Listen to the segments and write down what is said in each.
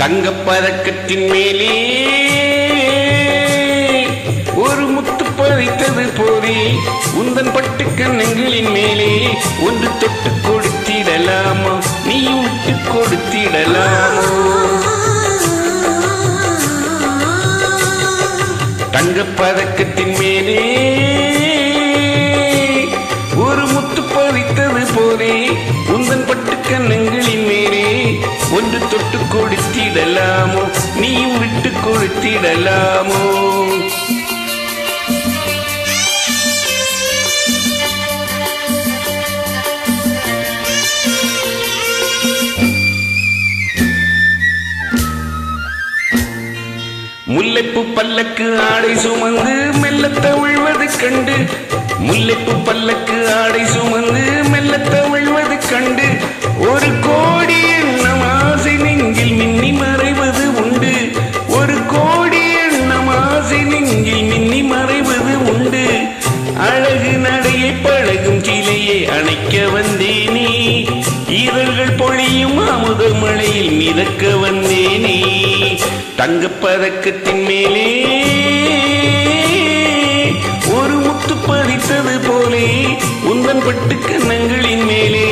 தங்கப்பதக்கத்தின் மேலே ஒரு முத்து பதித்தது போதே உந்தன் பட்டு கண்ணங்களின் மேலே ஒன்று தொட்டு கொடுத்திடலாமா நீயும் விட்டு கொடுத்திடலாமோ தங்கப்பதக்கத்தின் மேலே ஒரு முத்து பதித்தது போதே உந்தன் பட்டு கண்ணங்களின் மேலே ஒன்று தொட்டு கொடுத்திடலாமோ நீயும் விட்டு கொடுத்திடலாமோ முல்லைப்பூ பல்லக்கு ஆடை சுமந்து மெல்ல தவிழ்வது கண்டு முல்லைப்பூ பல்லக்கு ஆடை சுமந்து மெல்ல தவிழ்வது கண்டு ஒரு கோடி எண்ணம் ஆசை நெஞ்சில் மின்னி மறைவது உண்டு ஒரு கோடி எண்ணம் ஆசை நெஞ்சில் மின்னி மறைவது உண்டு அழகு நடையை பழகும் சிலையை அணைக்க வந்தேனே ஈரல்கள் பொழியும் அமுத மழையில் மிதக்க வந்தேனே தங்கப்பதக்கத்தின் மேலே ஒரு முத்து பதித்தது போலே உந்தன் பட்டு கண்ணங்களின் மேலே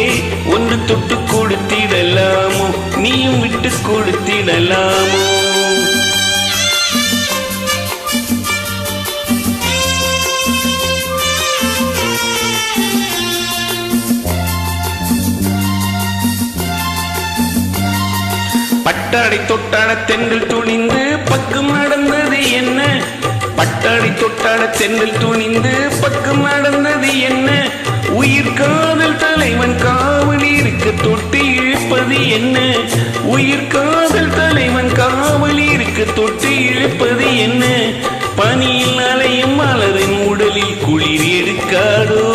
ஒன்று தொட்டு கொடுத்திடலாமோ நீயும் விட்டு கொடுத்திடலாமோ பட்டாடை தொட்டாட தென்றல் துணிந்து பக்கம் நடந்தது என்ன பட்டாடை தொட்டாட தென்றல் துணிந்து பக்கம் நடந்தது என்ன உயிர் காதல் தலைவன் காவல் இருக்க தொட்டு இழுப்பது என்ன உயிர் காதல் தலைவன் காவல் இருக்க தொட்டு இழுப்பது என்ன பனியில் அலையும் மலரின் உடலில் குளிர் எடுக்காதோ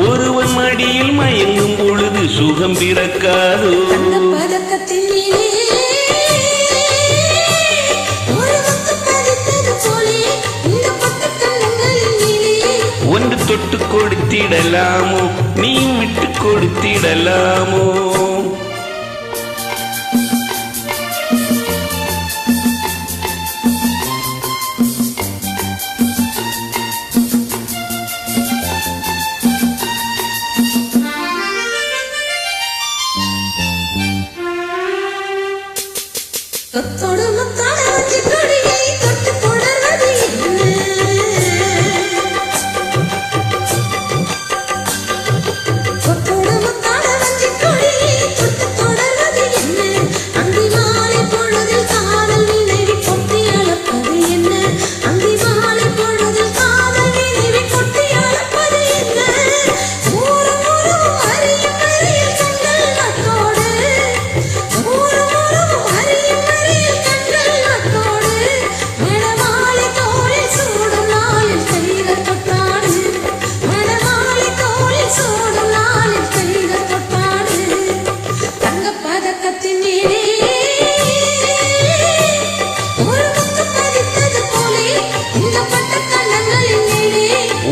ஒருவன் மடியில் மயங்கும் பொழுது சுகம் பிறக்காதோ ஒன்று தொட்டு கொடுத்திடலாமோ நீ விட்டு கொடுத்திடலாமோ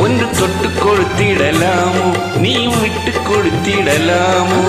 ஒன்று தொட்டு கொடுத்திடலாமோ நீ விட்டு கொடுத்திடலாமோ